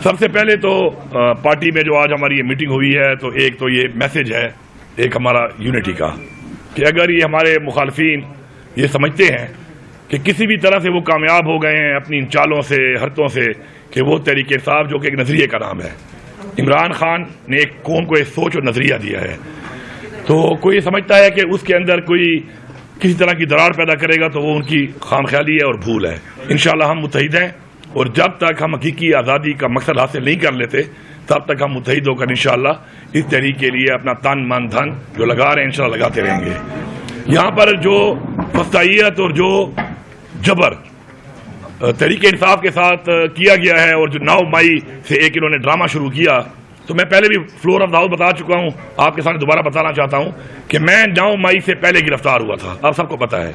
سب سے پہلے تو پارٹی میں جو آج ہماری یہ میٹنگ ہوئی ہے تو ایک تو یہ میسج ہے ایک ہمارا یونٹی کا کہ اگر یہ ہمارے مخالفین یہ سمجھتے ہیں کہ کسی بھی طرح سے وہ کامیاب ہو گئے ہیں اپنی ان چالوں سے حرکتوں سے کہ وہ تحریک انصاف جو کہ ایک نظریے کا نام ہے، عمران خان نے ایک قوم کو ایک سوچ اور نظریہ دیا ہے، تو کوئی یہ سمجھتا ہے کہ اس کے اندر کوئی کسی طرح کی دراڑ پیدا کرے گا تو وہ ان کی خام خیالی ہے اور بھول ہے۔ انشاءاللہ ہم متحد ہیں اور جب تک ہم حقیقی آزادی کا مقصد حاصل نہیں کر لیتے تب تک ہم متحد ہو کر انشاءاللہ اس تحریک کے لیے اپنا تن من دھن جو لگا رہے ہیں انشاءاللہ لگاتے رہیں گے۔ یہاں پر جو فستائیت اور جو جبر تحریک انصاف کے ساتھ کیا گیا ہے اور جو 9 مئی سے ایک انہوں نے ڈرامہ شروع کیا، تو میں پہلے بھی فلور آف داؤد بتا چکا ہوں، آپ کے سامنے دوبارہ بتانا چاہتا ہوں کہ میں 9 مئی سے پہلے گرفتار ہوا تھا، آپ سب کو پتا ہے۔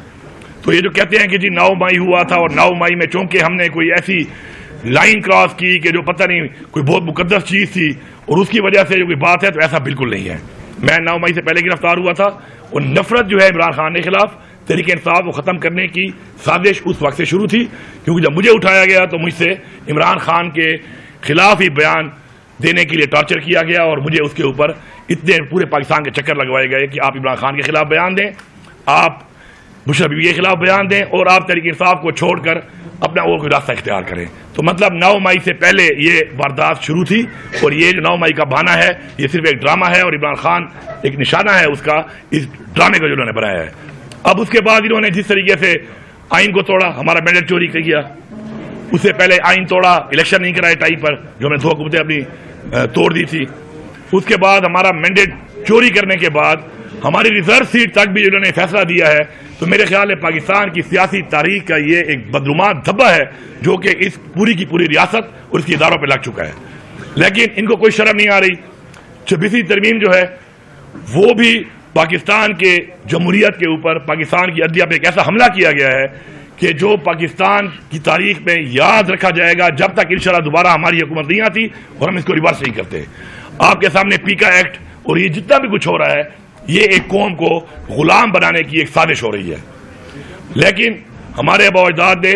تو یہ جو کہتے ہیں کہ جی 9 مئی ہوا تھا اور 9 مئی میں چونکہ ہم نے کوئی ایسی لائن کراس کی کہ جو پتہ نہیں کوئی بہت مقدس چیز تھی اور اس کی وجہ سے جو کوئی بات ہے، تو ایسا بالکل نہیں ہے۔ میں 9 مئی سے پہلے گرفتار ہوا تھا اور نفرت جو ہے عمران خان کے خلاف تحریک انصاف کو ختم کرنے کی سازش اس وقت سے شروع تھی، کیونکہ جب مجھے اٹھایا گیا تو مجھ سے عمران خان کے خلاف ہی بیان دینے کے لیے ٹارچر کیا گیا اور مجھے اس کے اوپر اتنے پورے پاکستان کے چکر لگوائے گئے کہ آپ عمران خان کے خلاف بیان دیں، آپ بشرا بیوی کے خلاف بیان دیں اور آپ تحریک انصاف کو چھوڑ کر اپنا اور کوئی راستہ اختیار کریں۔ تو مطلب 9 مئی سے پہلے یہ واردات شروع تھی اور یہ جو 9 مئی کا بہانہ ہے یہ صرف ایک ڈرامہ ہے اور عمران خان ایک نشانہ ہے اس کا، اس ڈرامے کو جو انہوں نے بنایا ہے۔ اب اس کے بعد انہوں نے جس طریقے سے آئین کو توڑا، ہمارا مینڈیٹ چوری کیا، اس سے پہلے آئین توڑا، الیکشن نہیں کرائے ٹائی پر جو ہم نے 2 حکومتیں اپنی توڑ دی تھی، اس کے بعد ہمارا مینڈیٹ چوری کرنے کے بعد ہماری ریزرو سیٹ تک بھی انہوں نے فیصلہ دیا ہے۔ تو میرے خیال ہے پاکستان کی سیاسی تاریخ کا یہ ایک بدنما دھبا ہے جو کہ اس پوری کی پوری ریاست اور اس کی اداروں پہ لگ چکا ہے، لیکن ان کو کوئی شرم نہیں آ رہی۔ 26ویں ترمیم جو ہے وہ بھی پاکستان کے جمہوریت کے اوپر، پاکستان کی عدلیہ پہ ایک ایسا حملہ کیا گیا ہے کہ جو پاکستان کی تاریخ میں یاد رکھا جائے گا جب تک انشاءاللہ دوبارہ ہماری حکومت نہیں آتی اور ہم اس کو ریورس نہیں کرتے۔ آپ کے سامنے پیکا ایکٹ اور یہ جتنا بھی کچھ ہو رہا ہے یہ ایک قوم کو غلام بنانے کی ایک سازش ہو رہی ہے، لیکن ہمارے آباء و اجداد نے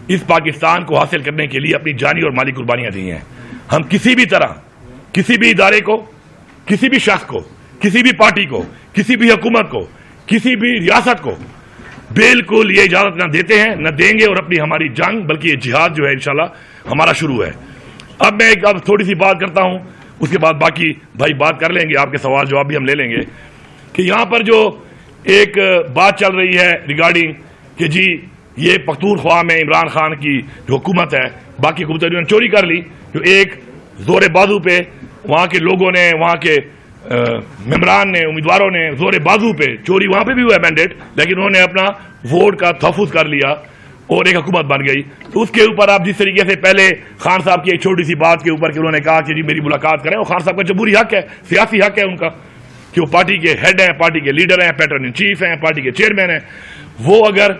اس پاکستان کو حاصل کرنے کے لیے اپنی جانی اور مالی قربانیاں دی ہیں۔ ہم کسی بھی طرح کسی بھی ادارے کو، کسی بھی شخص کو، کسی بھی پارٹی کو، کسی بھی حکومت کو، کسی بھی ریاست کو بالکل یہ اجازت نہ دیتے ہیں نہ دیں گے، اور اپنی ہماری جنگ بلکہ یہ جہاد جو ہے انشاءاللہ ہمارا شروع ہے۔ اب میں ایک تھوڑی سی بات کرتا ہوں، اس کے بعد باقی بھائی بات کر لیں گے، آپ کے سوال جواب بھی ہم لے لیں گے، کہ یہاں پر جو ایک بات چل رہی ہے ریگارڈنگ کہ جی یہ پختونخوا میں عمران خان کی جو حکومت ہے باقی حکومتیں نے چوری کر لی، جو ایک زور بازو پہ وہاں کے لوگوں نے، وہاں کے ممبران نے، امیدواروں نے زور بازو پہ چوری، وہاں پہ بھی ہوا ہے مینڈیٹ، لیکن انہوں نے اپنا ووٹ کا تحفظ کر لیا اور ایک حکومت بن گئی۔ تو اس کے اوپر آپ جس طریقے سے پہلے خان صاحب کی ایک چھوٹی سی بات کے اوپر کہ انہوں نے کہا کہ جی میری ملاقات کریں، اور خان صاحب کا جمہوری حق ہے، سیاسی حق ہے ان کا کہ وہ پارٹی کے ہیڈ ہیں، پارٹی کے لیڈر ہیں، پیٹرن ان چیف ہیں، پارٹی کے چیئرمین ہیں، وہ اگر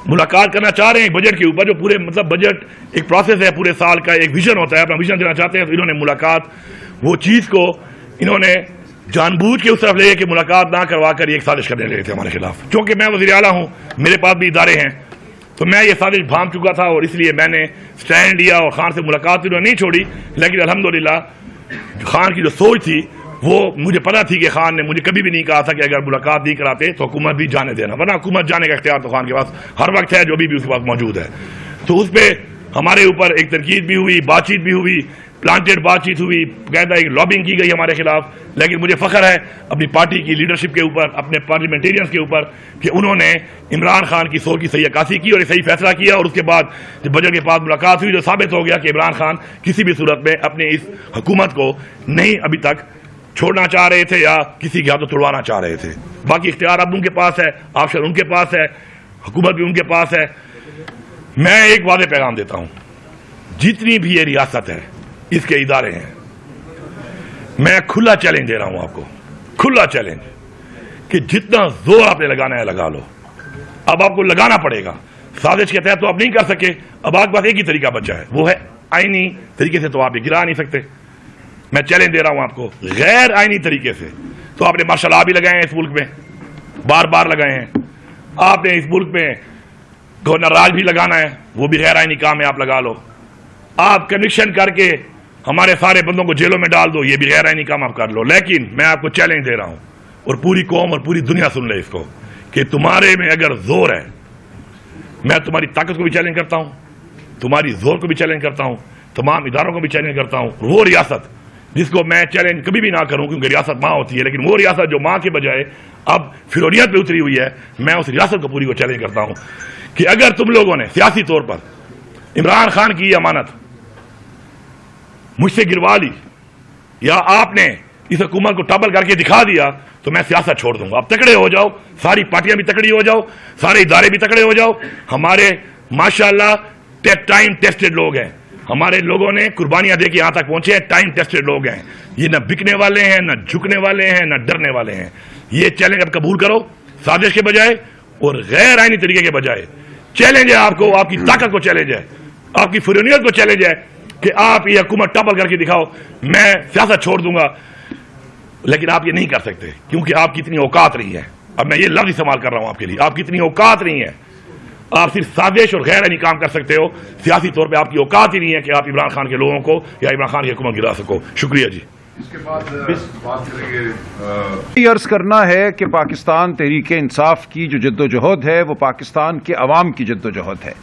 ملاقات کرنا چاہ رہے ہیں بجٹ کے اوپر، جو پورے مطلب بجٹ ایک پروسیس ہے پورے سال کا، ایک ویژن ہوتا ہے، اپنا ویژن دینا چاہتے ہیں، تو انہوں نے ملاقات وہ چیز کو انہوں نے جان بوجھ کے اس طرف لے کہ ملاقات نہ کروا کر ایک سازش کرنے لگے تھے ہمارے خلاف۔ چونکہ میں وزیر اعلیٰ ہوں، میرے پاس بھی ادارے ہیں، تو میں یہ سازش بھانپ چکا تھا اور اس لیے میں نے سٹینڈ لیا اور خان سے ملاقات انہوں نے نہیں چھوڑی، لیکن الحمدللہ خان کی جو سوچ تھی وہ مجھے پتا تھی کہ خان نے مجھے کبھی بھی نہیں کہا تھا کہ اگر ملاقات نہیں کراتے تو حکومت بھی جانے دینا، ورنہ حکومت جانے کا اختیار تو خان کے پاس ہر وقت ہے، جو بھی اس کے پاس موجود ہے۔ تو اس پہ ہمارے اوپر ایک تنقید بھی ہوئی، بات چیت بھی ہوئی، پلانٹیڈ بات چیت ہوئی، باقاعدہ ایک لابنگ کی گئی ہمارے خلاف، لیکن مجھے فخر ہے اپنی پارٹی کی لیڈرشپ کے اوپر، اپنے پارلیمنٹیرینز کے اوپر کہ انہوں نے عمران خان کی سوچ کی صحیح عکاسی کی اور صحیح فیصلہ کیا، اور اس کے بعد جب بجٹ کے بعد ملاقات ہوئی جو ثابت ہو گیا کہ عمران خان کسی بھی صورت میں اپنے اس حکومت کو نہیں ابھی تک چھوڑنا چاہ رہے تھے یا کسی کے ہاتھوں توڑوانا چاہ رہے تھے۔ باقی اختیار اب ان کے پاس ہے، آپشن ان کے پاس ہے، حکومت بھی ان کے پاس ہے۔ میں ایک واضح پیغام دیتا ہوں، جتنی بھی یہ ریاست ہے اس کے ادارے ہیں، میں کھلا چیلنج دے رہا ہوں آپ کو، کھلا چیلنج کہ جتنا زور آپ نے لگانا ہے لگا لو، اب آپ کو لگانا پڑے گا۔ سازش کے تحت تو آپ نہیں کر سکے، اب آپ کے پاس ایک ہی طریقہ بچا ہے، وہ ہے آئینی طریقے سے، تو آپ یہ گرا نہیں سکتے۔ میں چیلنج دے رہا ہوں آپ کو، غیر آئینی طریقے سے تو آپ نے مارشل لا بھی لگائے ہیں اس ملک میں، بار بار لگائے ہیں، آپ نے اس ملک میں گورنر راج بھی لگانا ہے، وہ بھی غیر آئینی کام ہے، آپ لگا لو۔ آپ کنوکشن کر کے ہمارے سارے بندوں کو جیلوں میں ڈال دو، یہ بھی غیر آئینی کام آپ کر لو، لیکن میں آپ کو چیلنج دے رہا ہوں اور پوری قوم اور پوری دنیا سن لے اس کو کہ تمہارے میں اگر زور ہے، میں تمہاری طاقت کو بھی چیلنج کرتا ہوں، تمہاری زور کو بھی چیلنج کرتا ہوں، تمام اداروں کو بھی چیلنج کرتا ہوں. وہ ریاست جس کو میں چیلنج کبھی بھی نہ کروں کیونکہ ریاست ماں ہوتی ہے، لیکن وہ ریاست جو ماں کے بجائے اب فرعونیت پہ اتری ہوئی ہے، میں اس ریاست کو پوری کو چیلنج کرتا ہوں کہ اگر تم لوگوں نے سیاسی طور پر عمران خان کی یہ امانت مجھ سے گروا لی یا آپ نے اس حکومت کو ٹابل کر کے دکھا دیا تو میں سیاست چھوڑ دوں گا. اب تکڑے ہو جاؤ، ساری پارٹیاں بھی تکڑی ہو جاؤ، سارے ادارے بھی تکڑے ہو جاؤ. ہمارے ماشاءاللہ ٹائم ٹیسٹڈ لوگ ہیں، ہمارے لوگوں نے قربانیاں دے کے یہاں تک پہنچے ہیں، ٹائم ٹیسٹڈ لوگ ہیں. یہ نہ بکنے والے ہیں، نہ جھکنے والے ہیں، نہ ڈرنے والے ہیں. یہ چیلنج اب قبول کرو، سازش کے بجائے اور غیر آئینی طریقے کے بجائے. چیلنج ہے آپ کو، آپ کی طاقت کو چیلنج ہے، آپ کی فرعونیت کو چیلنج ہے کہ آپ یہ حکومت ٹاپل کر کے دکھاؤ. میں سیاست چھوڑ دوں گا، لیکن آپ یہ نہیں کر سکتے کیونکہ آپ کی اتنی اوقات نہیں ہے. اب میں یہ لفظ استعمال کر رہا ہوں آپ کے لیے، آپ کی اتنی اوقات نہیں ہے. آپ صرف سازش اور غیر آئینی کام کر سکتے ہو، سیاسی طور پہ آپ کی اوقات ہی نہیں ہے کہ آپ عمران خان کے لوگوں کو یا عمران خان کی حکومت گرا سکو. شکریہ جی. اس کے بعد بات کریں گے. یہ عرض کرنا ہے کہ پاکستان تحریک انصاف کی جو جد و جہد ہے وہ پاکستان کے عوام کی جد و جہد ہے.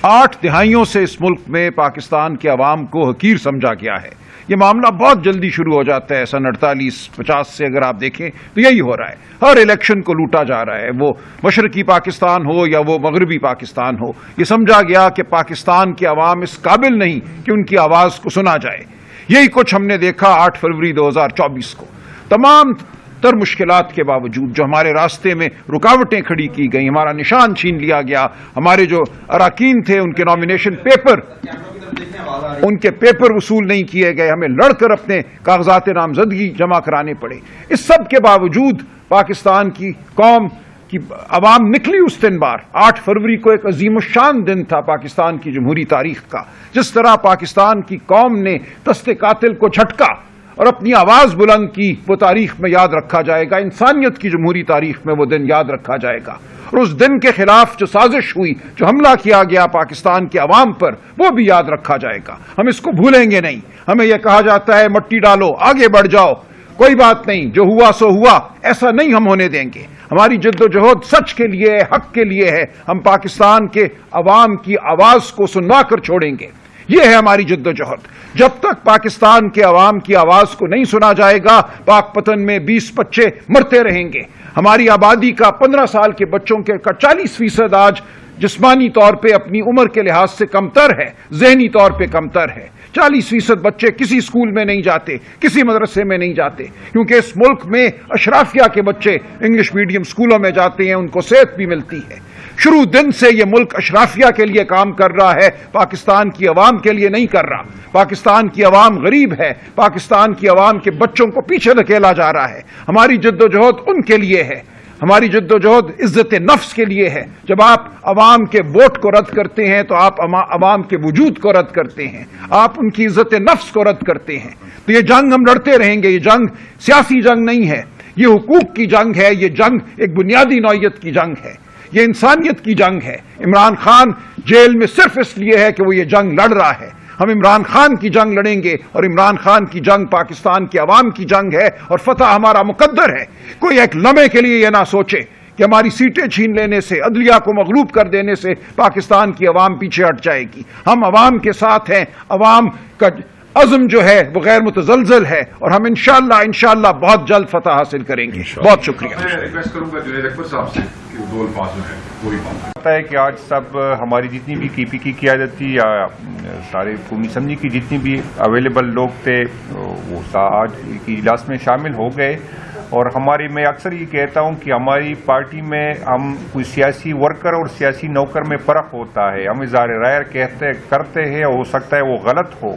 8 دہائیوں سے اس ملک میں پاکستان کے عوام کو حقیر سمجھا گیا ہے. یہ معاملہ بہت جلدی شروع ہو جاتا ہے. سن 48-50 سے اگر آپ دیکھیں تو یہی ہو رہا ہے. ہر الیکشن کو لوٹا جا رہا ہے، وہ مشرقی پاکستان ہو یا وہ مغربی پاکستان ہو. یہ سمجھا گیا کہ پاکستان کے عوام اس قابل نہیں کہ ان کی آواز کو سنا جائے. یہی کچھ ہم نے دیکھا 8 فروری 2024 کو. تمام تر مشکلات کے باوجود جو ہمارے راستے میں رکاوٹیں کھڑی کی گئیں، ہمارا نشان چھین لیا گیا، ہمارے جو اراکین تھے ان کے نامینیشن پیپر وصول نہیں کیے گئے، ہمیں لڑ کر اپنے کاغذات نامزدگی جمع کرانے پڑے. اس سب کے باوجود پاکستان کی قوم کی عوام نکلی اس دن بار. 8 فروری کو ایک عظیم الشان دن تھا پاکستان کی جمہوری تاریخ کا. جس طرح پاکستان کی قوم نے دست قاتل کو جھٹکا اور اپنی آواز بلند کی، وہ تاریخ میں یاد رکھا جائے گا. انسانیت کی جمہوری تاریخ میں وہ دن یاد رکھا جائے گا. اور اس دن کے خلاف جو سازش ہوئی، جو حملہ کیا گیا پاکستان کے عوام پر، وہ بھی یاد رکھا جائے گا. ہم اس کو بھولیں گے نہیں. ہمیں یہ کہا جاتا ہے مٹی ڈالو آگے بڑھ جاؤ، کوئی بات نہیں، جو ہوا سو ہوا. ایسا نہیں ہم ہونے دیں گے. ہماری جد و جہد سچ کے لیے ہے، حق کے لیے ہے. ہم پاکستان کے عوام کی آواز کو سنوا کر چھوڑیں گے. یہ ہے ہماری جد و جہد. جب تک پاکستان کے عوام کی آواز کو نہیں سنا جائے گا، پاک پتن میں 20 بچے مرتے رہیں گے. ہماری آبادی کا 15 سال کے بچوں کے 40% آج جسمانی طور پہ اپنی عمر کے لحاظ سے کمتر ہے، ذہنی طور پہ کمتر ہے. 40% بچے کسی اسکول میں نہیں جاتے، کسی مدرسے میں نہیں جاتے، کیونکہ اس ملک میں اشرافیہ کے بچے انگلش میڈیم اسکولوں میں جاتے ہیں، ان کو صحت بھی ملتی ہے. شروع دن سے یہ ملک اشرافیہ کے لیے کام کر رہا ہے، پاکستان کی عوام کے لیے نہیں کر رہا. پاکستان کی عوام غریب ہے، پاکستان کی عوام کے بچوں کو پیچھے دھکیلا جا رہا ہے. ہماری جد و جہد ان کے لیے ہے. ہماری جد و جہد عزت نفس کے لیے ہے. جب آپ عوام کے ووٹ کو رد کرتے ہیں تو آپ عوام کے وجود کو رد کرتے ہیں، آپ ان کی عزت نفس کو رد کرتے ہیں. تو یہ جنگ ہم لڑتے رہیں گے. یہ جنگ سیاسی جنگ نہیں ہے، یہ حقوق کی جنگ ہے. یہ جنگ ایک بنیادی نوعیت کی جنگ ہے، یہ انسانیت کی جنگ ہے. عمران خان جیل میں صرف اس لیے ہے کہ وہ یہ جنگ لڑ رہا ہے. ہم عمران خان کی جنگ لڑیں گے اور عمران خان کی جنگ پاکستان کے عوام کی جنگ ہے اور فتح ہمارا مقدر ہے. کوئی ایک لمحے کے لیے یہ نہ سوچے کہ ہماری سیٹیں چھین لینے سے، عدلیہ کو مغلوب کر دینے سے پاکستان کی عوام پیچھے ہٹ جائے گی. ہم عوام کے ساتھ ہیں. عوام کا عزم جو ہے وہ غیر متزلزل ہے اور ہم انشاءاللہ بہت جلد فتح حاصل کریں گے. بہت شکریہ. میں ریکویسٹ کروں گا جنید اکبر صاحب سے کہ وہ 2 الفاظ جو ہیں وہی بات ہے کہ آج سب ہماری جتنی بھی KP کی قیادت تھی یا سارے قومی اسمبلی کی جتنی بھی اویلیبل لوگ تھے وہ آج کی اجلاس میں شامل ہو گئے. اور میں اکثر یہ کہتا ہوں کہ ہماری پارٹی میں ہم کوئی سیاسی ورکر اور سیاسی نوکر میں فرق ہوتا ہے. ہم اظہار رائے کرتے ہیں، ہو سکتا ہے وہ غلط ہو،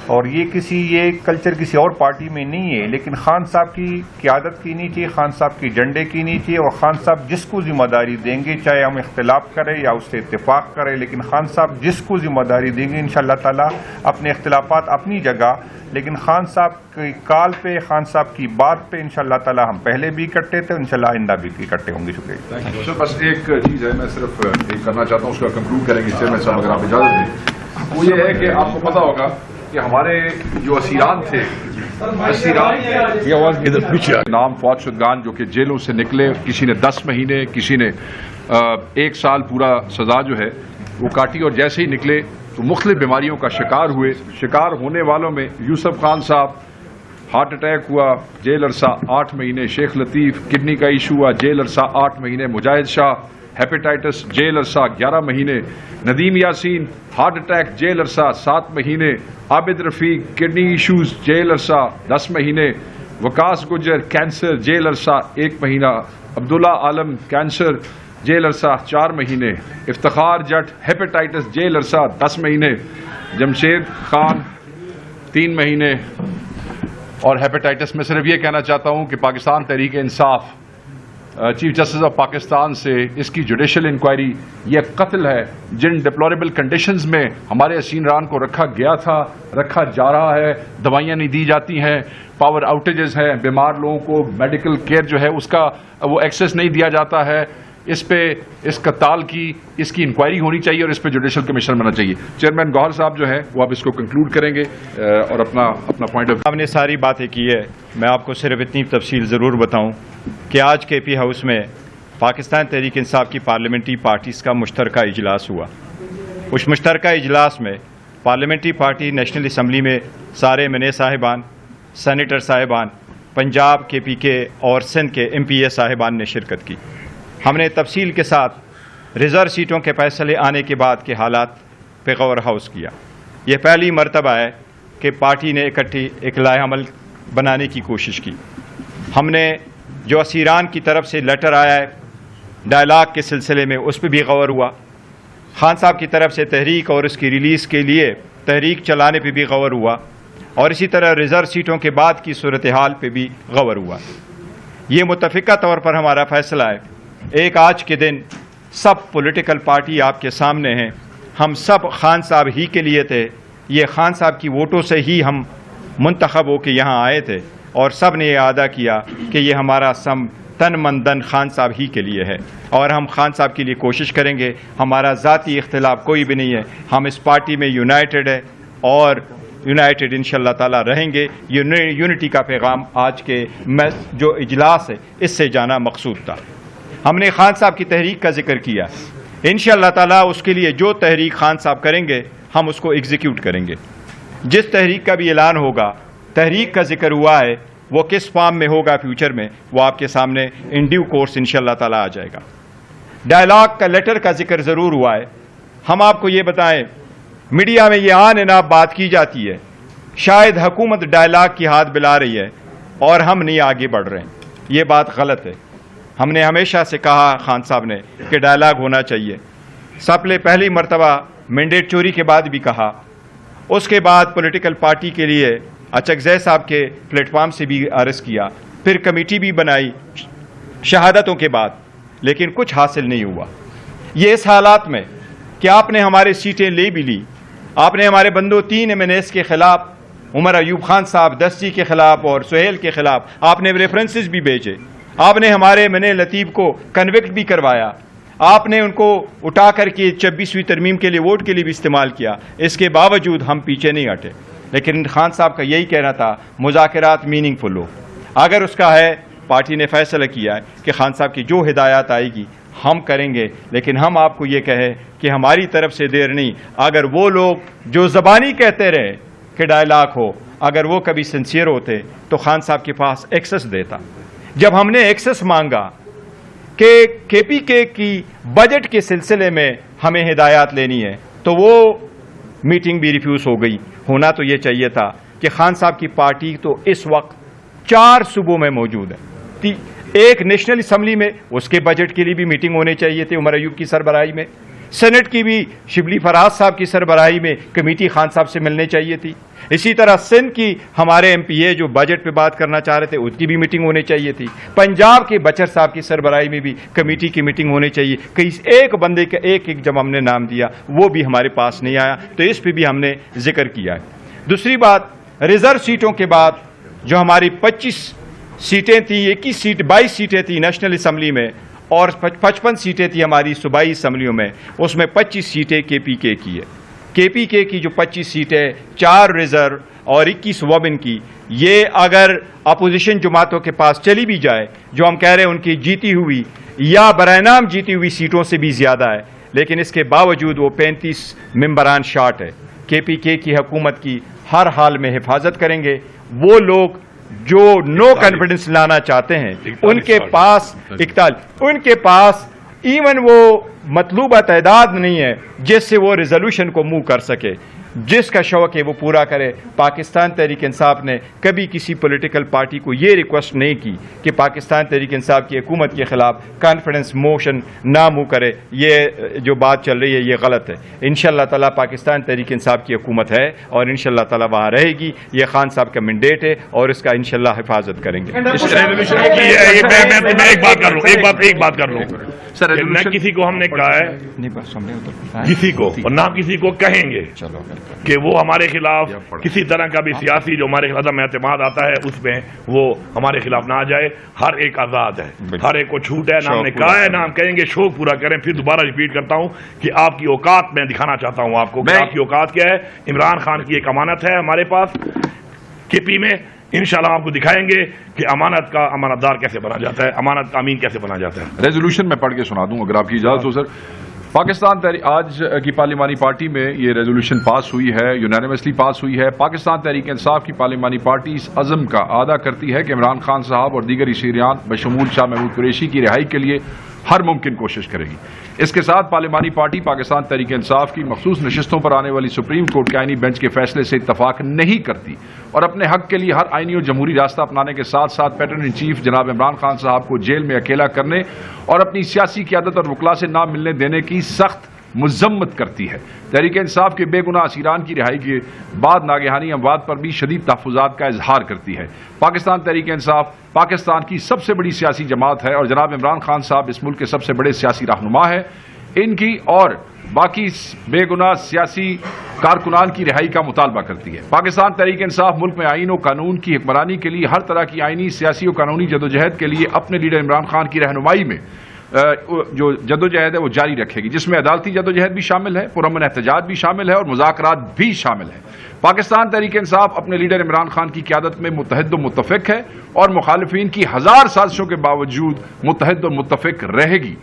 اور یہ کلچر کسی اور پارٹی میں نہیں ہے. لیکن خان صاحب کی قیادت کی نہیں چاہیے، خان صاحب کی جھنڈے کی نہیں چاہیے. اور خان صاحب جس کو ذمہ داری دیں گے، چاہے ہم اختلاف کریں یا اس سے اتفاق کریں، لیکن خان صاحب جس کو ذمہ داری دیں گے انشاءاللہ تعالی اپنے اختلافات اپنی جگہ، لیکن خان صاحب کی کال پہ، خان صاحب کی بات پہ انشاءاللہ تعالی ہم پہلے بھی اکٹھے تھے، انشاءاللہ آئندہ بھی اکٹھے ہوں گے. شکریہ. بس ایک چیز ہے میں صرف ایک کرنا چاہتا ہوں، اس کا کنکلوڈ کریں گے چیئرمین صاحب اگر آپ اجازت دیں. وہ یہ ہے کہ آپ کو پتا ہوگا کہ ہمارے جو اسیران تھے، نام فوج شدگان جو کہ جیلوں سے نکلے، کسی نے 10 مہینے، کسی نے 1 سال پورا سزا جو ہے وہ کاٹی، اور جیسے ہی نکلے تو مختلف بیماریوں کا شکار ہوئے. شکار ہونے والوں میں یوسف خان صاحب ہارٹ اٹیک ہوا، جیل عرصہ 8 مہینے. شیخ لطیف کڈنی کا ایشو ہوا، جیل عرصہ 8 مہینے. مجاہد شاہ ہیپیٹائٹس، جیل عرصہ 11 مہینے. ندیم یاسین ہارٹ اٹیک، جیل عرصہ 7 مہینے. عابد رفیق کڈنی ایشوز، جیل عرصہ 10 مہینے. وکاس گجر کینسر، جیل عرصہ 1 مہینہ. عبداللہ عالم کینسر، جیل عرصہ 4 مہینے. افتخار جٹ ہیپیٹائٹس، جیل عرصہ 10 مہینے. جمشید خان 3 مہینے. اور ہیپیٹائٹس میں صرف یہ کہنا چاہتا ہوں کہ Pakistan Tehreek Insaf chief justice of Pakistan سے اس کی جوڈیشل انکوائری، یہ قتل ہے جن ڈپلوریبل کنڈیشنز میں ہمارے اسیران کو رکھا گیا تھا، رکھا جا رہا ہے. دوائیاں نہیں دی جاتی ہیں، پاور آؤٹیجز ہیں، بیمار لوگوں کو میڈیکل کیئر جو ہے اس کا وہ ایکسیس نہیں دیا جاتا ہے. اس پہ اس قتال کی اس کی انکوائری ہونی چاہیے اور اس پہ جوڈیشل کمیشن بننا چاہیے. چیئرمین گوہر صاحب جو ہے وہ اب اس کو کنکلوڈ کریں گے اور اپنا پوائنٹ آف. آپ نے ساری باتیں کی ہے، میں آپ کو صرف اتنی تفصیل ضرور بتاؤں کہ آج کے پی ہاؤس میں پاکستان تحریک انصاف کی پارلیمنٹری پارٹیز کا مشترکہ اجلاس ہوا. اس مشترکہ اجلاس میں پارلیمنٹری پارٹی نیشنل اسمبلی میں سارے MNA صاحبان، سینیٹر صاحبان، پنجاب KPK اور سندھ کے MPA صاحبان نے شرکت کی. ہم نے تفصیل کے ساتھ ریزرو سیٹوں کے فیصلے آنے کے بعد کے حالات پہ غور ہاؤس کیا. یہ پہلی مرتبہ ہے کہ پارٹی نے اکٹھی ایک لائحہ عمل بنانے کی کوشش کی. ہم نے جو اسیران کی طرف سے لیٹر آیا ہے ڈائلاگ کے سلسلے میں اس پہ بھی غور ہوا. خان صاحب کی طرف سے تحریک اور اس کی ریلیز کے لیے تحریک چلانے پہ بھی غور ہوا، اور اسی طرح ریزرو سیٹوں کے بعد کی صورتحال پہ بھی غور ہوا. یہ متفقہ طور پر ہمارا فیصلہ ہے. ایک آج کے دن سب پولیٹیکل پارٹی آپ کے سامنے ہیں، ہم سب خان صاحب ہی کے لیے تھے. یہ خان صاحب کی ووٹوں سے ہی ہم منتخب ہو کے یہاں آئے تھے، اور سب نے یہ ادا کیا کہ یہ ہمارا سم تن من دن خان صاحب ہی کے لیے ہے، اور ہم خان صاحب کے لیے کوشش کریں گے. ہمارا ذاتی اختلاف کوئی بھی نہیں ہے، ہم اس پارٹی میں یونائٹڈ ہے اور یونائٹڈ انشاءاللہ تعالی رہیں گے. یونٹی کا پیغام آج کے جو اجلاس ہے اس سے جانا مقصود تھا. ہم نے خان صاحب کی تحریک کا ذکر کیا. انشاءاللہ تعالی اس کے لیے جو تحریک خان صاحب کریں گے ہم اس کو ایگزیکیوٹ کریں گے. جس تحریک کا بھی اعلان ہوگا، تحریک کا ذکر ہوا ہے، وہ کس فارم میں ہوگا فیوچر میں وہ آپ کے سامنے ان ڈیو کورس انشاءاللہ تعالی آ جائے گا. ڈائلاگ کا لیٹر کا ذکر ضرور ہوا ہے. ہم آپ کو یہ بتائیں، میڈیا میں یہ آن اناب بات کی جاتی ہے شاید حکومت ڈائلاگ کی ہاتھ بلا رہی ہے اور ہم نہیں آگے بڑھ رہے ہیں. یہ بات غلط ہے. ہم نے ہمیشہ سے کہا خان صاحب نے کہ ڈائلاگ ہونا چاہیے. سب نے پہلی مرتبہ مینڈیٹ چوری کے بعد بھی کہا، اس کے بعد پولیٹیکل پارٹی کے لیے اچکزئی صاحب کے پلیٹ فارم سے بھی عرض کیا، پھر کمیٹی بھی بنائی شہادتوں کے بعد، لیکن کچھ حاصل نہیں ہوا. یہ اس حالات میں کہ آپ نے ہمارے سیٹیں لے بھی لی، آپ نے ہمارے بندوں 3 MNAs کے خلاف، عمر ایوب خان صاحب دستی کے خلاف اور سہیل کے خلاف آپ نے ریفرنسز بھی بھیجے، آپ نے ہمارے MNA لطیف کو کنوکٹ بھی کروایا، آپ نے ان کو اٹھا کر کے 26ویں ترمیم کے لیے ووٹ کے لیے بھی استعمال کیا. اس کے باوجود ہم پیچھے نہیں ہٹے. لیکن خان صاحب کا یہی کہنا تھا مذاکرات میننگ فل ہو. اگر اس کا ہے، پارٹی نے فیصلہ کیا ہے کہ خان صاحب کی جو ہدایات آئے گی ہم کریں گے. لیکن ہم آپ کو یہ کہیں کہ ہماری طرف سے دیر نہیں. اگر وہ لوگ جو زبانی کہتے رہے کہ ڈائلاگ ہو، اگر وہ کبھی سنسیئر ہوتے تو خان صاحب کے پاس ایکسس دیتا. جب ہم نے ایکسس مانگا کہ KPK کی بجٹ کے سلسلے میں ہمیں ہدایات لینی ہے تو وہ میٹنگ بھی ریفیوز ہو گئی. ہونا تو یہ چاہیے تھا کہ خان صاحب کی پارٹی تو اس وقت 4 صوبوں میں موجود ہے. ایک نیشنل اسمبلی میں اس کے بجٹ کے لیے بھی میٹنگ ہونے چاہیے تھے عمر ایوب کی سربراہی میں. سینٹ کی بھی شبلی فراز صاحب کی سربراہی میں کمیٹی خان صاحب سے ملنے چاہیے تھی. اسی طرح سندھ کی ہمارے MPA جو بجٹ پہ بات کرنا چاہ رہے تھے اس کی بھی میٹنگ ہونے چاہیے تھی. پنجاب کے بچر صاحب کی سربراہی میں بھی کمیٹی کی میٹنگ ہونے چاہیے. کئی ایک بندے کا ایک جب ہم نے نام دیا وہ بھی ہمارے پاس نہیں آیا، تو اس پہ بھی ہم نے ذکر کیا ہے. دوسری بات، ریزرو سیٹوں کے بعد جو ہماری 25 سیٹیں تھیں، 22 سیٹیں تھیں نیشنل اسمبلی میں اور 55 سیٹیں تھیں ہماری صوبائی اسمبلیوں میں، اس میں 25 سیٹیں KPK کی ہے. KPK کی جو 25 سیٹیں 4 ریزرو اور 21 وومن کی، یہ اگر اپوزیشن جماعتوں کے پاس چلی بھی جائے، جو ہم کہہ رہے ہیں ان کی جیتی ہوئی یا برائے نام جیتی ہوئی سیٹوں سے بھی زیادہ ہے، لیکن اس کے باوجود وہ 35 ممبران شارٹ ہے۔ KPK کی حکومت کی ہر حال میں حفاظت کریں گے۔ وہ لوگ جو نو کانفیڈنس لانا چاہتے ہیں، ان کے پاس ایون وہ مطلوبہ تعداد نہیں ہے جس سے وہ ریزولوشن کو موو کر سکے۔ جس کا شوق ہے وہ پورا کرے۔ پاکستان تحریک انصاف نے کبھی کسی پولیٹیکل پارٹی کو یہ ریکویسٹ نہیں کی کہ پاکستان تحریک انصاف کی حکومت کے خلاف کانفیڈنس موشن نہ موو کرے۔ یہ جو بات چل رہی ہے یہ غلط ہے۔ انشاءاللہ تعالیٰ پاکستان تحریک انصاف کی حکومت ہے اور انشاءاللہ تعالیٰ وہاں رہے گی۔ یہ خان صاحب کا مینڈیٹ ہے اور اس کا انشاءاللہ حفاظت کریں گے۔ میں ایک بات کر لوں سر، نہ کسی کو ہم نے کہا ہے کسی کو اور نہ کسی کو کہیں گے کہ وہ ہمارے خلاف کسی طرح کا بھی سیاسی جو ہمارے خلاف اعتماد آتا ہے اس میں وہ ہمارے خلاف نہ آ جائے۔ ہر ایک آزاد ہے، ہر ایک کو چھوٹ ہے۔ نہ ہم نے کہا ہے نہ ہم کہیں گے شوق پورا کریں۔ پھر دوبارہ ریپیٹ کرتا ہوں کہ آپ کی اوقات میں دکھانا چاہتا ہوں آپ کو کہ آپ کی اوقات کیا ہے۔ عمران خان کی ایک امانت ہے ہمارے پاس KP میں، انشاءاللہ آپ کو دکھائیں گے کہ امانت کا امانت دار کیسے بنا جاتا ہے، امانت کا امین کیسے بنا جاتا ہے۔ ریزولوشن میں پڑھ کے سنا دوں اگر آپ کی اجازت ہو سر۔ پاکستان آج کی پارلیمانی پارٹی میں یہ ریزولوشن پاس ہوئی ہے، یونانیمسلی پاس ہوئی ہے۔ پاکستان تحریک انصاف کی پارلیمانی پارٹی اس عزم کا اعادہ کرتی ہے کہ عمران خان صاحب اور دیگر شہریان بشمول شاہ محمود قریشی کی رہائی کے لیے ہر ممکن کوشش کرے گی۔ اس کے ساتھ پارلیمانی پارٹی پاکستان تحریک انصاف کی مخصوص نشستوں پر آنے والی سپریم کورٹ کے آئینی بینچ کے فیصلے سے اتفاق نہیں کرتی اور اپنے حق کے لیے ہر آئینی اور جمہوری راستہ اپنانے کے ساتھ ساتھ پیٹرن ان چیف جناب عمران خان صاحب کو جیل میں اکیلا کرنے اور اپنی سیاسی قیادت اور وکلا سے نہ ملنے دینے کی سخت مذمت کرتی ہے۔ تحریک انصاف کے بے گناہ اسیران کی رہائی کے بعد ناگہانی اموات پر بھی شدید تحفظات کا اظہار کرتی ہے۔ پاکستان تحریک انصاف پاکستان کی سب سے بڑی سیاسی جماعت ہے اور جناب عمران خان صاحب اس ملک کے سب سے بڑے سیاسی رہنما ہے۔ ان کی اور باقی بے گناہ سیاسی کارکنان کی رہائی کا مطالبہ کرتی ہے۔ پاکستان تحریک انصاف ملک میں آئین و قانون کی حکمرانی کے لیے ہر طرح کی آئینی، سیاسی و قانونی جدوجہد کے لیے اپنے لیڈر عمران خان کی رہنمائی میں جو جدوجہد ہے وہ جاری رکھے گی، جس میں عدالتی جدوجہد بھی شامل ہے، پرامن احتجاج بھی شامل ہے اور مذاکرات بھی شامل ہے۔ پاکستان تحریک انصاف اپنے لیڈر عمران خان کی قیادت میں متحد و متفق ہے اور مخالفین کی ہزار سازشوں کے باوجود متحد و متفق رہے گی۔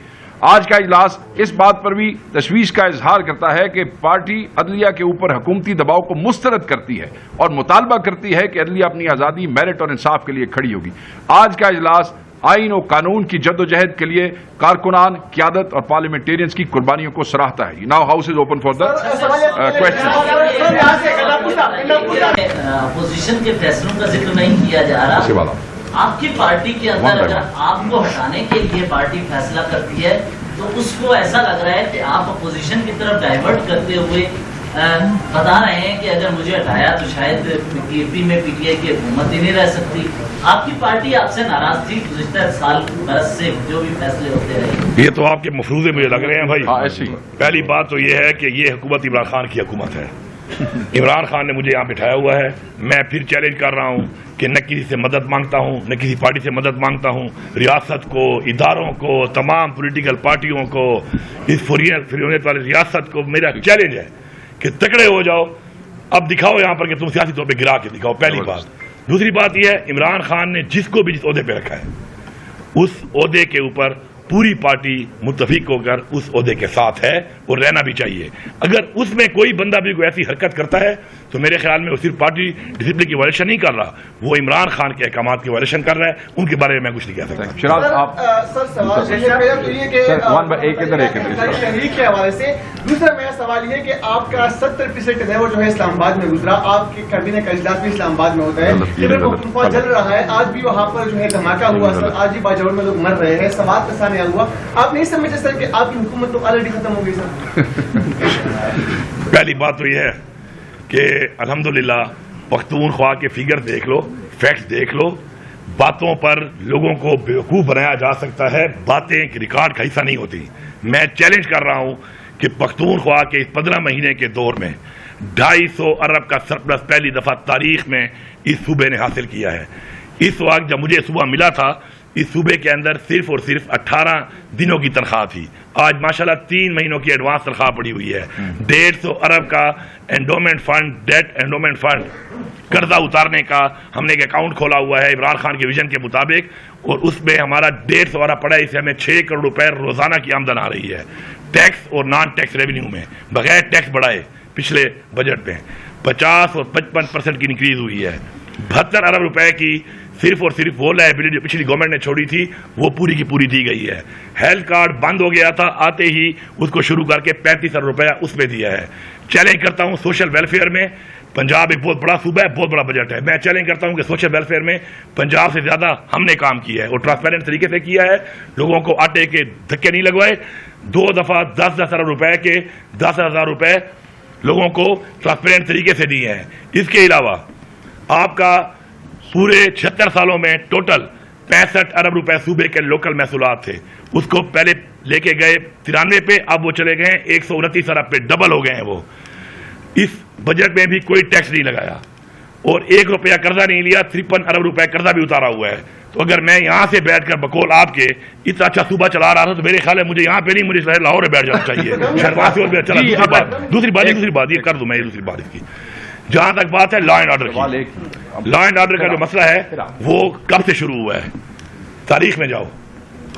آج کا اجلاس اس بات پر بھی تشویش کا اظہار کرتا ہے کہ پارٹی عدلیہ کے اوپر حکومتی دباؤ کو مسترد کرتی ہے اور مطالبہ کرتی ہے کہ عدلیہ اپنی آزادی، میرٹ اور انصاف کے لیے کھڑی ہوگی۔ آج کا اجلاس آئین و قانون کی جدوجہد کے لیے کارکنان، قیادت اور پارلیمنٹیرینز کی قربانیوں کو سراہتا ہے۔ Now house is open for the question. Opposition کے فیصلوں کا ذکر نہیں کیا جا رہا۔ آپ کی پارٹی کے اندر اگر آپ کو ہٹانے کے لیے پارٹی فیصلہ کرتی ہے تو اس کو ایسا لگ رہا ہے کہ آپ اپوزیشن کی طرف ڈائیورٹ کرتے ہوئے بتا رہے ہیں کہ اگر مجھے ہٹایا تو شاید KP میں PTI کی حکومت ہی نہیں رہ سکتی۔ آپ کی پارٹی آپ سے ناراض تھی گزشتہ سال برس سے جو بھی فیصلے ہوتے رہے۔ یہ تو آپ کے مفروضے مجھے لگ رہے ہیں بھائی۔ پہلی بات تو یہ ہے کہ یہ حکومت عمران خان کی حکومت ہے۔ عمران خان نے مجھے یہاں بٹھایا ہوا ہے۔ میں پھر چیلنج کر رہا ہوں کہ نہ کسی سے مدد مانگتا ہوں، نہ کسی پارٹی سے مدد مانگتا ہوں۔ ریاست کو، اداروں کو، تمام پولیٹیکل پارٹیوں کو، اس فریونیت والی ریاست کو میرا چیلنج ہے کہ تکڑے ہو جاؤ۔ اب دکھاؤ یہاں پر کہ تم سیاسی طور پہ گرا کے دکھاؤ، پہلی بات۔ دوسری بات یہ ہے عمران خان نے جس کو بھی جس عہدے پہ رکھا ہے اس عہدے کے اوپر پوری پارٹی متفق ہو کر اس عہدے کے ساتھ ہے اور رہنا بھی چاہیے۔ اگر اس میں کوئی بندہ بھی کوئی ایسی حرکت کرتا ہے تو میرے خیال میں وہ صرف پارٹی ڈسپلن کی وائلیشن نہیں کر رہا، وہ عمران خان کے احکامات کی وائلیشن کر رہا ہے۔ ان کے بارے میں میں کچھ نہیں کہہ سکتا۔ شراز آپ تحریک کے حوالے سے دوسرا میرا سوال یہ ہے کہ آپ کا 70% ٹنیور جو ہے اسلام آباد میں گزرا، آپ کے کابینہ کا اجلاس بھی اسلام آباد میں ہوتا ہے، پختونخوا جل رہا ہے، آج بھی وہاں پر جو ہے دھماکہ ہوا، آج بھی باجوڑ میں لوگ مر رہے ہیں، سواد کا سامنے ہوا۔ آپ نہیں سمجھتے سر کہ آپ کی حکومت تو آلریڈی ختم ہو گئی سر؟ پہلی بات تو یہ ہے کہ الحمدللہ پختونخوا کے فگر دیکھ لو، فیکٹس دیکھ لو، باتوں پر لوگوں کو بیوقوف بنایا جا سکتا ہے، باتیں ریکارڈ کا حصہ نہیں ہوتی۔ میں چیلنج کر رہا ہوں کہ پختونخوا کے اس 15 مہینے کے دور میں 250 ارب کا سرپلس پہلی دفعہ تاریخ میں اس صوبے نے حاصل کیا ہے۔ اس وقت جب مجھے صبح ملا تھا اس صوبے کے اندر صرف اور صرف 18 دنوں کی تنخواہ تھی. آج ماشاءاللہ 3 مہینوں کی ایڈوانس تنخواہ پڑی ہوئی ہے. 150 ارب کا endowment fund, debt endowment fund, قرضہ اتارنے کا ہم نے ایک اکاؤنٹ کھولا ہوا ہے عمران خان کے ویژن کے مطابق، اور اس میں ہمارا 150 ارب پڑا ہے. اس سے ہمیں 6 کروڑ روپے روزانہ کی آمدن آ رہی ہے ٹیکس اور نان ٹیکس ریونیو میں، بغیر ٹیکس بڑھائے. پچھلے بجٹ میں 50 اور 55% کی انکریز ہوئی ہے. 72 ارب روپے کی صرف اور صرف وہ لائبلٹی جو پچھلی گورنمنٹ نے چھوڑی تھی وہ پوری کی پوری دی گئی ہے. ہیلتھ کارڈ بند ہو گیا تھا، آتے ہی اس کو شروع کر کے 35 ارب روپیہ اس پہ دیا ہے. چیلنج کرتا ہوں سوشل ویلفیئر میں پنجاب ایک بہت بڑا صوبہ ہے، بہت بڑا بجٹ ہے. میں چیلنج کرتا ہوں کہ سوشل ویلفیئر میں پنجاب سے زیادہ ہم نے کام کیا ہے اور ٹرانسپیرنٹ طریقے سے کیا ہے. لوگوں کو آٹے کے دھکے نہیں لگوائے. 2 دفعہ 10 ارب روپے کے 10,000 روپے لوگوں کو ٹرانسپیرنٹ طریقے سے دیے ہیں. اس کے علاوہ آپ کا پورے 76 سالوں میں ٹوٹل 65 ارب روپے صوبے کے لوکل محصولات تھے. اس کو پہلے لے کے گئے 93 پہ، اب وہ چلے گئے 129 ارب پہ، ڈبل ہو گئے ہیں وہ. اس بجٹ میں بھی کوئی ٹیکس نہیں لگایا اور 1 روپیہ قرضہ نہیں لیا. 53 ارب روپے قرضہ بھی اتارا ہوا ہے. تو اگر میں یہاں سے بیٹھ کر بقول آپ کے اتنا اچھا صوبہ چلا رہا تھا تو میرے خیال ہے مجھے یہاں پہ نہیں، مجھے لاہور میں بیٹھ جانا چاہیے. دوسری بات یہ کر دوں میں دوسری بات اس کی. جہاں تک بات ہے لا اینڈ آرڈر کی، لا اینڈ آرڈر کا جو مسئلہ ہے وہ کب سے شروع ہوا ہے؟ تاریخ میں جاؤ،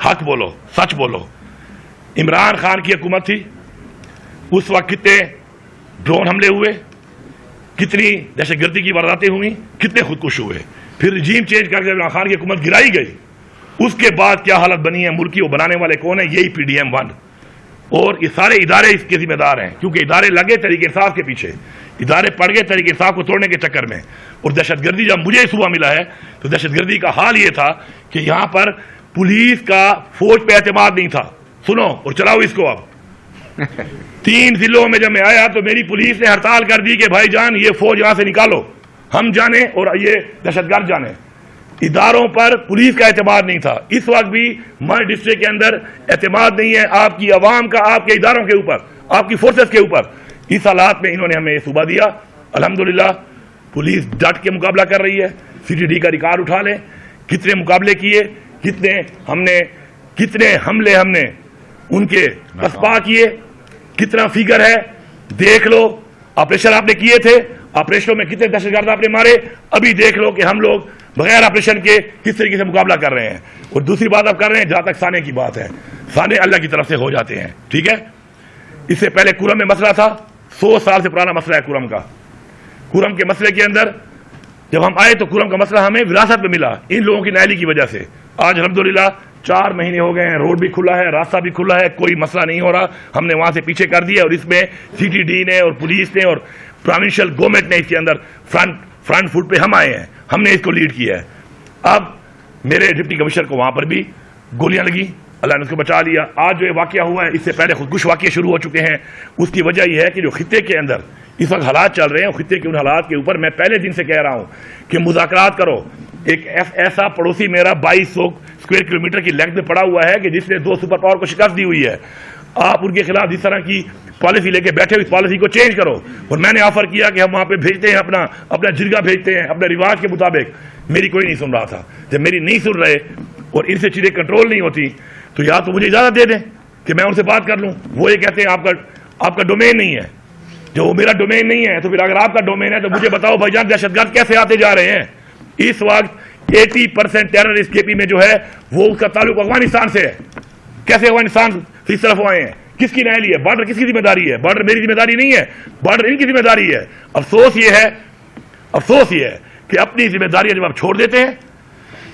حق بولو، سچ بولو. عمران خان کی حکومت تھی، اس وقت کتنے ڈرون حملے ہوئے، کتنی دہشت گردی کی وارداتیں ہوئیں، کتنے خودکش ہوئے. پھر رجیم چینج کر کے عمران خان کی حکومت گرائی گئی. اس کے بعد کیا حالت بنی ہے ملک کی، وہ بنانے والے کون ہیں؟ یہی PDM 1 اور یہ سارے ادارے اس کے ذمہ دار ہیں، کیونکہ ادارے لگے تحریک انصاف کے پیچھے، ادارے پڑ گئے تحریک انصاف کو توڑنے کے چکر میں. اور دہشت گردی جب مجھے صبح ملا ہے تو دہشت گردی کا حال یہ تھا کہ یہاں پر پولیس کا فوج پہ اعتماد نہیں تھا. سنو اور چلاؤ اس کو. اب 3 ضلعوں میں جب میں آیا تو میری پولیس نے ہڑتال کر دی کہ بھائی جان یہ فوج یہاں سے نکالو، ہم جانے اور یہ دہشت گرد جانے. اداروں پر پولیس کا اعتماد نہیں تھا. اس وقت بھی ہمارے ڈسٹرکٹ کے اندر اعتماد نہیں ہے آپ کی عوام کا آپ کے اداروں کے اوپر، آپ کی فورسز کے اوپر. اس حالات میں انہوں نے ہمیں یہ صوبہ دیا. الحمدللہ پولیس ڈٹ کے مقابلہ کر رہی ہے. CTD کا ریکارڈ اٹھا لیں، کتنے مقابلے کیے، کتنے حملے ہم نے ان کے پسپا کیے، کتنا فیگر ہے دیکھ لو. آپریشن آپ نے کیے تھے، آپریشنوں میں کتنے دہشت گرد آپ نے مارے. ابھی دیکھ لو کہ ہم لوگ بغیر آپریشن کے کس طریقے سے مقابلہ کر رہے ہیں. اور دوسری بات آپ کر رہے ہیں جہاں تک سانے کی بات ہے، سانے اللہ کی طرف سے ہو جاتے ہیں، ٹھیک ہے. اس سے پہلے کورم میں مسئلہ تھا، 100 سال سے پرانا مسئلہ ہے کورم کا. کورم کے مسئلے کے اندر جب ہم آئے تو کورم کا مسئلہ ہمیں وراثت میں ملا ان لوگوں کی نااہلی کی وجہ سے. آج الحمدللہ 4 مہینے ہو گئے ہیں، روڈ بھی کھلا ہے، راستہ بھی کھلا ہے، کوئی مسئلہ نہیں ہو رہا. ہم نے وہاں سے پیچھے کر دیا اور اس میں CTD نے اور پولیس نے اور پروونشل گورنمنٹ نے اس کے اندر فرنٹ فٹ پہ ہم آئے ہیں، ہم نے اس کو لیڈ کیا ہے. اب میرے ڈپٹی کمشنر کو وہاں پر بھی گولیاں لگی، اللہ نے اس کو بچا لیا. آج جو یہ واقعہ ہوا ہے اس سے پہلے خودکش واقعے شروع ہو چکے ہیں. اس کی وجہ یہ ہے کہ جو خطے کے اندر اس وقت حالات چل رہے ہیں، خطے کے ان حالات کے اوپر میں پہلے دن سے کہہ رہا ہوں کہ مذاکرات کرو. ایک ایسا پڑوسی میرا 2200 اسکوائر کلومیٹر کی لینتھ میں پڑا ہوا ہے کہ جس نے 2 سپر پاور کو شکست دی ہوئی ہے. آپ ان کے خلاف جس طرح کی پالیسی لے کے بیٹھے، اس پالیسی کو چینج کرو. اور میں نے آفر کیا کہ ہم وہاں پہ بھیجتے ہیں، اپنا جرگہ بھیجتے ہیں اپنے رواج کے مطابق. میری کوئی نہیں سن رہا تھا. جب میری نہیں سن رہے اور ان سے چیزیں کنٹرول نہیں ہوتی تو یا تو مجھے اجازت دے دیں کہ میں ان سے بات کر لوں. وہ یہ کہتے ہیں آپ کا ڈومین نہیں ہے. جو وہ میرا ڈومین نہیں ہے تو پھر اگر آپ کا ڈومین ہے تو مجھے بتاؤ بھائی جان دہشت گرد کیسے آتے جا رہے ہیں. اس وقت 80% ٹیررسٹ KP میں جو ہے وہ اس کا تعلق افغانستان سے ہے. کیسے افغانستان سے اس طرف آئے ہیں؟ کس کی نااہلی ہے؟ بارڈر کس کی ذمہ داری ہے؟ بارڈر میری ذمہ داری نہیں ہے، بارڈر ان کی ذمہ داری ہے. افسوس یہ ہے کہ اپنی ذمہ داریاں جب آپ چھوڑ دیتے ہیں،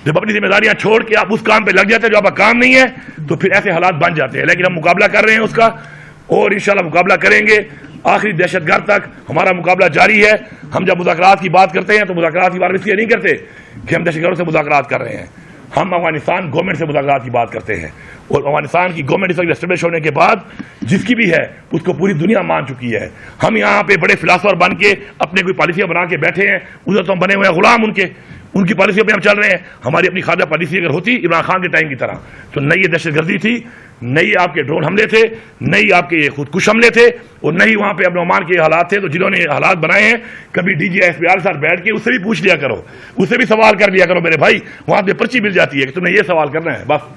جب اپنی ذمہ داریاں چھوڑ کے آپ اس کام پہ لگ جاتے ہیں جو آپ کا کام نہیں ہے تو پھر ایسے حالات بن جاتے ہیں. لیکن ہم مقابلہ کر رہے ہیں اس کا اور انشاءاللہ مقابلہ کریں گے آخری دہشت گرد تک. ہمارا مقابلہ جاری ہے. ہم جب مذاکرات کی بات کرتے ہیں تو مذاکرات کی بات اس لیے نہیں کرتے کہ ہم دہشت گردوں سے مذاکرات کر رہے ہیں. ہم افغانستان گورنمنٹ سے مذاکرات کی بات کرتے ہیں اور افغانستان کی گورنمنٹ اس وقت اسٹیبلش ہونے کے بعد جس کی بھی ہے اس کو پوری دنیا مان چکی ہے. ہم یہاں پہ بڑے فلاسفر بن کے اپنے کوئی پالیسیاں بنا کے بیٹھے ہیں، ادھر تو ہم بنے ہوئے ہیں غلام ان کی پالیسیوں پہ ہم چل رہے ہیں. ہماری اپنی خارجہ پالیسی اگر ہوتی عمران خان کے ٹائم کی طرح تو نہ یہ دہشت گردی تھی، نہ ہی آپ کے ڈرون حملے تھے، نہ ہی آپ کے یہ خودکش حملے تھے، اور نہ ہی وہاں پہ ابن عمان کے حالات تھے. تو جنہوں نے حالات بنائے ہیں کبھی DGSPR کے ساتھ بیٹھ کے اس سے بھی پوچھ لیا کرو، اس سے بھی سوال کر لیا کرو میرے بھائی. وہاں پہ پرچی مل جاتی ہے کہ تمہیں یہ سوال کرنا ہے، بس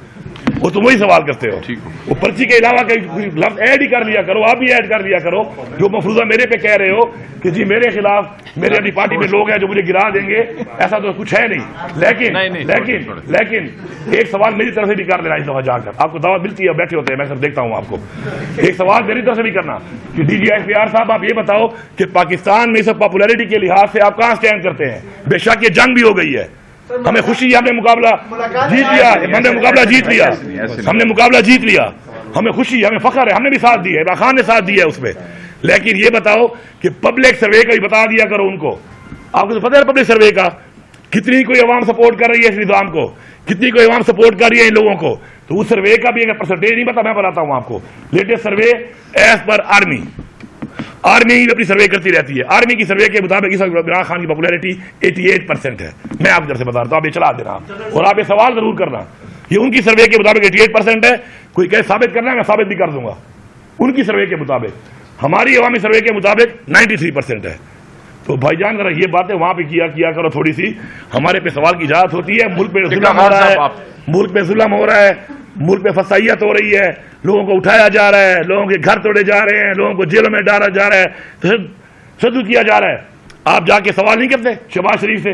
وہ تم وہی سوال کرتے ہو. وہ پرچی کے علاوہ کئی لفظ ایڈ ہی کر لیا کرو، آپ بھی ایڈ کر لیا کرو. جو مفروضہ میرے پہ کہہ رہے ہو کہ جی میرے خلاف میرے اپنی پارٹی میں لوگ ہیں جو مجھے گرا دیں گے، ایسا تو کچھ ہے نہیں. لیکن ایک سوال میری طرف سے بھی کر لینا اس دفعہ جا کر. آپ کو دعوت ملتی ہے، بیٹھے ہوتے ہیں، میں سب دیکھتا ہوں آپ کو. ایک سوال میری طرف سے بھی کرنا کہ DGSPR صاحب آپ یہ بتاؤ کہ پاکستان میں سب پاپولیرٹی کے لحاظ سے آپ کہاں اسٹینڈ کرتے ہیں؟ بے شک یہ جنگ بھی ہو گئی ہے، ہمیں خوشی ہے، ہم نے مقابلہ جیت لیا، ہم نے مقابلہ جیت لیا، ہمیں خوشی ہے، ہمیں فخر ہے، ہم نے بھی ساتھ دی ہے، عمران خان نے ساتھ دیا ہے اس میں. لیکن یہ بتاؤ کہ پبلک سروے کا بھی بتا دیا کرو ان کو. آپ کو تو پتہ ہے پبلک سروے کا کتنی کوئی عوام سپورٹ کر رہی ہے اس نظام کو، کتنی کوئی عوام سپورٹ کر رہی ہے ان لوگوں کو. تو اس سروے کا بھی اگر پرسنٹیج نہیں پتا، میں بتاتا ہوں آپ کو. Latest survey as per army اپنی سروے کرتی رہتی ہے. آرمی کی سروے کے مطابق اس وقت عمران خان کی پاپولیرٹی 88% ہے. میں آپ کی طرف سے بتا رہا ہوں، آپ یہ چلا دینا اور آپ یہ سوال ضرور کرنا. یہ ان کی سروے کے مطابق 88% ہے. کوئی کہے ثابت کرنا ہے، میں ثابت بھی کر دوں گا. ان کی سروے کے مطابق، ہماری عوامی سروے کے مطابق 93% ہے. تو بھائی جان ذرا یہ باتیں وہاں پہ کیا کرو تھوڑی سی. ہمارے پہ سوال کی اجازت ہوتی ہے. ملک پہ ظلم ہو رہا ہے، ملک پہ ظلم ہو رہا ہے، ملک پہ فسائیت ہو رہی ہے، لوگوں کو اٹھایا جا رہا ہے، لوگوں کے گھر توڑے جا رہے ہیں، لوگوں کو جیلوں میں ڈالا جا رہا ہے، تشدد کیا جا رہا ہے. آپ جا کے سوال نہیں کرتے شہباز شریف سے،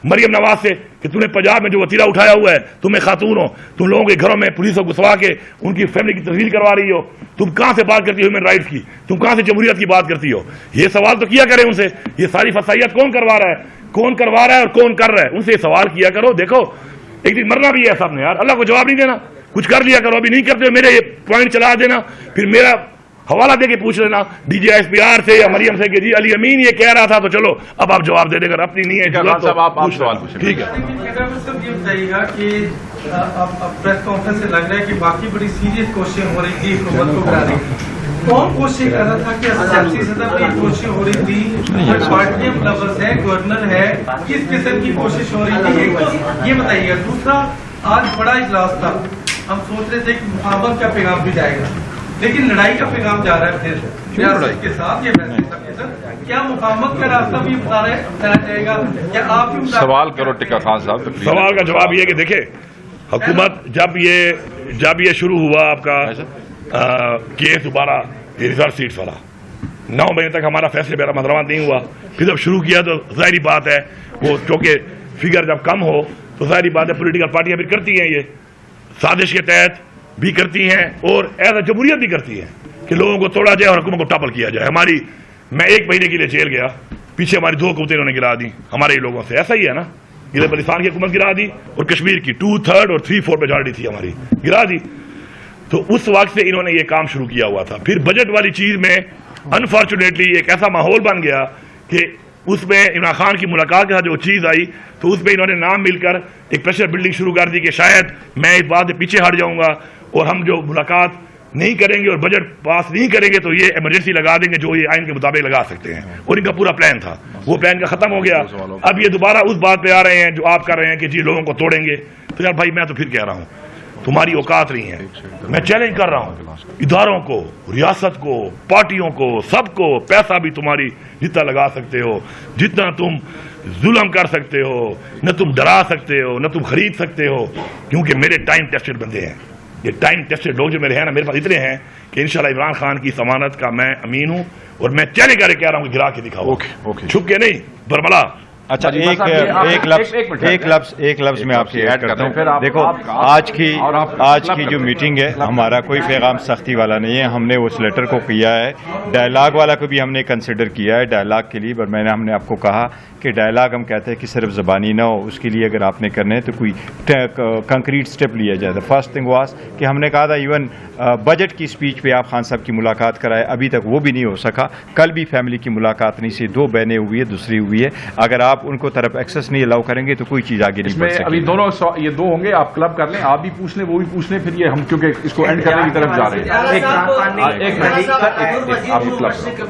مریم نواز سے کہ تم نے پنجاب میں جو وتیرہ اٹھایا ہوا ہے، تمہیں خاتون ہو، تم لوگوں کے گھروں میں پولیس کو گھسوا کے ان کی فیملی کی تحویل کروا رہی ہو، تم کہاں سے بات کرتی ہو ہیومن رائٹس کی، تم کہاں سے جمہوریت کی بات کرتی ہو؟ یہ سوال تو کیا کریں ان سے. یہ ساری فسائیت کون کروا رہا ہے اور کون کر رہا ہے؟ ان سے یہ سوال کیا کرو. دیکھو ایک دن مرنا بھی ہے سب نے یار، اللہ کو جواب نہیں دینا. کچھ کر لیا کرو، ابھی نہیں کرتے ہو میرے یہ پوائنٹ چلا دینا، پھر میرا حوالہ دے کے پوچھ لینا DGSPR سے یا مریم سے کہ جی علی امین یہ کہہ رہا تھا، تو چلو اب آپ جواب دے دے کر اپنی نہیں ہے ٹھیک ہے. یہ بتائیے گا کہ پریس کانفرنس سے لگ رہا ہے کہ باقی بڑی سیریس کوششیں ہو رہی تھی حکومت کو گرانے کی. کون کوشش کر رہا تھا کہ سیاسی سطح پر یہ کوشش ہو رہی تھی؟ پارٹی لفظ ہے، گورنر ہے، کس قسم کی کوشش ہو رہی تھی؟ ایک تو یہ بتائیے گا. دوسرا، آج بڑا اجلاس تھا، ہم سوچ رہے تھے کہ مفاہمت کا پیغام بھی جائے گا، لیکن لڑائی کا پیغام جا رہا ہے پھر ریاست کے ساتھ. یہ ویسے سب کے ساتھ کیا مفاہمت کا راستہ بھی بتانا جائے گا؟ کیا آپ سوال کرو ٹکا خان صاحب؟ سوال کا جواب یہ ہے کہ دیکھیں، حکومت جب یہ شروع ہوا آپ کا کیس دوبارہ ریزرو سیٹس والا، 9 بجے تک ہمارا فیصلے پہ مدرمت نہیں ہوا. پھر جب شروع کیا تو ظاہری بات ہے وہ چونکہ فگر جب کم ہو تو ظاہری بات ہے پولیٹیکل پارٹیاں پھر کرتی ہیں، یہ سازش کے تحت بھی کرتی ہیں اور ایز اے جمہوریت بھی کرتی ہیں کہ لوگوں کو توڑا جائے اور حکومت کو ٹاپل کیا جائے. میں 1 مہینے کے لیے جیل گیا، پیچھے ہماری 2 حکومتیں انہوں نے گرا دی ہمارے ہی لوگوں سے. ایسا ہی ہے نا، ادھر بلوچستان کی حکومت گرا دی اور کشمیر کی 2/3 اور 3/4 میجارٹی تھی ہماری، گرا دی. تو اس وقت سے انہوں نے یہ کام شروع کیا ہوا تھا. پھر بجٹ والی چیز میں انفارچونیٹلی ایک ایسا ماحول بن گیا کہ اس میں عمران خان کی ملاقات کے ساتھ جو چیز آئی تو اس میں انہوں نے نام مل کر ایک پریشر بلڈنگ شروع کر دی کہ شاید میں اس بات سے پیچھے ہٹ جاؤں گا اور ہم جو ملاقات نہیں کریں گے اور بجٹ پاس نہیں کریں گے تو یہ ایمرجنسی لگا دیں گے جو یہ آئین کے مطابق لگا سکتے ہیں. اور ان کا پورا پلان تھا، وہ پلان کا ختم ہو گیا. اب یہ دوبارہ اس بات پہ آ رہے ہیں جو آپ کر رہے ہیں کہ جی لوگوں کو توڑیں گے. تو یار بھائی میں تو پھر کہہ رہا ہوں تمہاری اوقات نہیں ہے. میں چیلنج کر رہا ہوں اداروں کو، ریاست کو، پارٹیوں کو، سب کو. پیسہ بھی تمہاری جتنا لگا سکتے ہو، جتنا تم ظلم کر سکتے ہو، نہ تم ڈرا سکتے ہو، نہ تم خرید سکتے ہو، کیونکہ میرے ٹائم ٹیسٹڈ بندے ہیں. یہ ٹائم ٹیسٹڈ لوگ جو میرے ہیں نا، میرے پاس اتنے ہیں کہ انشاءاللہ عمران خان کی ضمانت کا میں امین ہوں اور میں چیلنج کر کے کہہ رہا ہوں کہ گرا کے دکھاؤ، چھپ کے نہیں، برملا. اچھا ایک لفظ میں آپ سے ایڈ کرتا ہوں. دیکھو آج کی جو میٹنگ ہے ہمارا کوئی پیغام سختی والا نہیں ہے. ہم نے اس لیٹر کو کیا ہے، ڈائلاگ والا کو بھی ہم نے کنسیڈر کیا ہے ڈائلاگ کے لیے. پر ہم نے آپ کو کہا کہ ڈائلاگ ہم کہتے ہیں کہ صرف زبانی نہ ہو، اس کے لیے اگر آپ نے کرنے ہیں تو کوئی کنکریٹ سٹیپ لیا جائے. دا فرسٹ تھنگ واز کہ ہم نے کہا تھا ایون بجٹ کی اسپیچ پہ آپ خان صاحب کی ملاقات کرائے، ابھی تک وہ بھی نہیں ہو سکا. کل بھی فیملی کی ملاقات نہیں سی، 2 بہنیں ہوئی ہے، دوسری ہوئی ہے. اگر آپ ان کو طرف ایکسس نہیں الاؤ کریں گے تو کوئی چیز آگے نہیں بڑھ سکے. ابھی دونوں یہ 2 ہوں گے، آپ کلب کر لیں، آپ بھی پوچھ لیں وہ بھی پوچھ لیں، پھر یہ ہم کیونکہ اس کو اینڈ کرنے کی طرف جا رہے ہیں.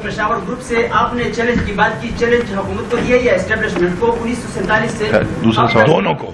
پشاور گروپ سے آپ نے چیلنج کی بات کی، چیلنج حکومت کو دیا یا اسٹیبلشمنٹ کو 1947 سے؟ دوسرا سوال دونوں کو